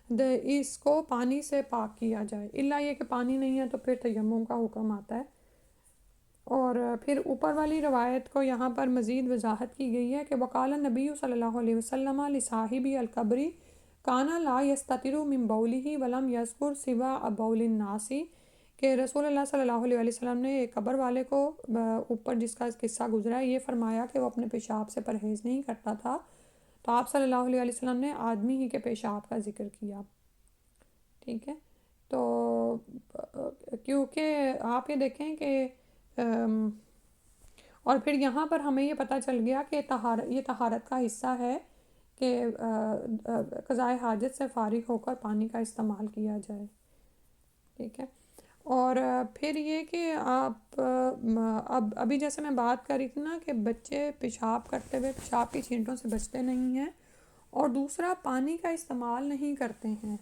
اس کو پانی سے پاک کیا جائے، الا یہ کہ پانی نہیں ہے تو پھر تیمم کا حکم آتا ہے. اور پھر اوپر والی روایت کو یہاں پر مزید وضاحت کی گئی ہے کہ وقال النبی صلی اللہ علیہ وسلم لصاحب القبری کانا لا یستتر من بولہ ولم یذکر سوا بول الناس، کہ رسول اللہ صلی اللہ علیہ وسلم نے ایک قبر والے کو اوپر جس کا قصہ گزرا ہے یہ فرمایا کہ وہ اپنے پیشاب سے پرہیز نہیں کرتا تھا، تو آپ صلی اللہ علیہ وسلم نے آدمی ہی کے پیشاب کا ذکر کیا. ٹھیک ہے، تو کیونکہ آپ یہ دیکھیں کہ اور پھر یہاں پر ہمیں یہ پتہ چل گیا کہ یہ طہارت کا حصہ ہے کہ قضائے حاجت سے فارغ ہو کر پانی کا استعمال کیا جائے. ٹھیک ہے، اور پھر یہ کہ آپ ابھی جیسے میں بات کر رہی تھی نا کہ بچے پیشاب کرتے ہوئے پیشاب کی چھینٹوں سے بچتے نہیں ہیں، اور دوسرا پانی کا استعمال نہیں کرتے ہیں،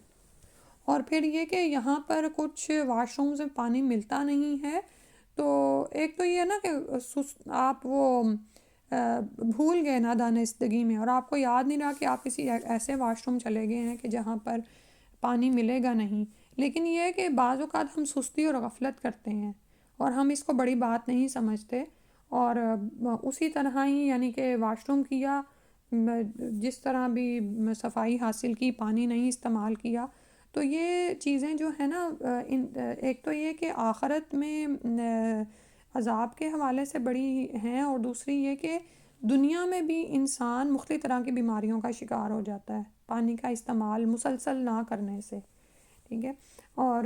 اور پھر یہ کہ یہاں پر کچھ واش رومز میں پانی ملتا نہیں ہے. تو ایک تو یہ ہے نا کہ آپ وہ بھول گئے نادانستگی میں، اور آپ کو یاد نہیں رہا کہ آپ کسی ایسے واش روم چلے گئے ہیں کہ جہاں پر پانی ملے گا نہیں. لیکن یہ ہے کہ بعض اوقات ہم سستی اور غفلت کرتے ہیں اور ہم اس کو بڑی بات نہیں سمجھتے، اور اسی طرح ہی یعنی کہ واش روم کیا، جس طرح بھی صفائی حاصل کی، پانی نہیں استعمال کیا. تو یہ چیزیں جو ہیں نا، ایک تو یہ کہ آخرت میں عذاب کے حوالے سے بڑی ہیں، اور دوسری یہ کہ دنیا میں بھی انسان مختلف طرح کی بیماریوں کا شکار ہو جاتا ہے پانی کا استعمال مسلسل نہ کرنے سے. ٹھیک ہے، اور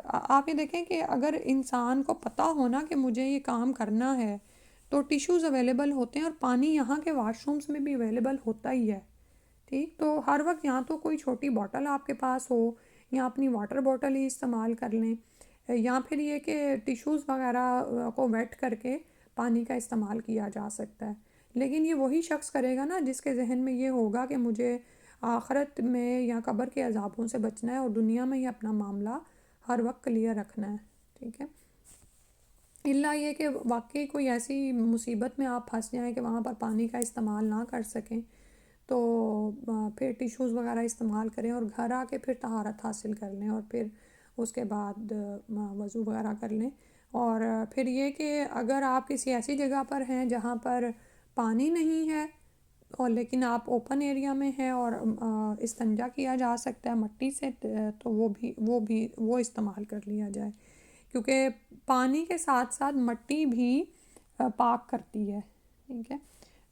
آپ یہ دیکھیں کہ اگر انسان کو پتہ ہونا کہ مجھے یہ کام کرنا ہے تو ٹیشوز اویلیبل ہوتے ہیں، اور پانی یہاں کے واش رومز میں بھی اویلیبل ہوتا ہی ہے. ٹھیک، تو ہر وقت یہاں تو کوئی چھوٹی بوٹل آپ کے پاس ہو یا اپنی واٹر بوٹل ہی استعمال کر لیں، یا پھر یہ کہ ٹیشوز وغیرہ کو ویٹ کر کے پانی کا استعمال کیا جا سکتا ہے. لیکن یہ وہی شخص کرے گا نا جس کے ذہن میں یہ ہوگا کہ مجھے آخرت میں یا قبر کے عذابوں سے بچنا ہے اور دنیا میں ہی اپنا معاملہ ہر وقت کلیئر رکھنا ہے. ٹھیک ہے، الا یہ کہ واقعی کوئی ایسی مصیبت میں آپ پھنس جائیں کہ وہاں پر پانی کا استعمال نہ کر سکیں، تو پھر ٹیشوز وغیرہ استعمال کریں اور گھر آ کے پھر طہارت حاصل کر لیں، اور پھر اس کے بعد وضو وغیرہ کر لیں. اور پھر یہ کہ اگر آپ کسی ایسی جگہ پر ہیں جہاں پر پانی نہیں ہے اور لیکن آپ اوپن ایریا میں ہیں اور استنجا کیا جا سکتا ہے مٹی سے، تو وہ استعمال کر لیا جائے، کیونکہ پانی کے ساتھ ساتھ مٹی بھی پاک کرتی ہے. ٹھیک ہے،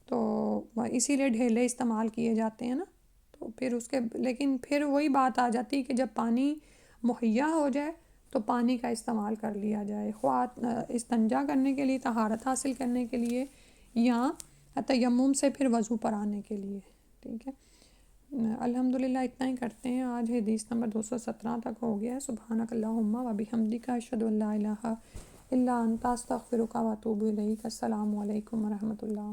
تو اسی لیے ڈھیلے استعمال کیے جاتے ہیں نا. تو پھر لیکن پھر وہی بات آ جاتی کہ جب پانی مہیا ہو جائے تو پانی کا استعمال کر لیا جائے، خواہ استنجا کرنے کے لیے، طہارت حاصل کرنے کے لیے، یا تیمم سے پھر وضو پر آنے کے لیے. ٹھیک ہے، الحمدللہ اتنا ہی کرتے ہیں. آج حدیث نمبر 217 تک ہو گیا ہے. سبحانک اللہم و بحمدک، اشہد ان لا الہ الا انت، استغفرک و اتوب الیک. السلام علیکم و رحمۃ اللہ.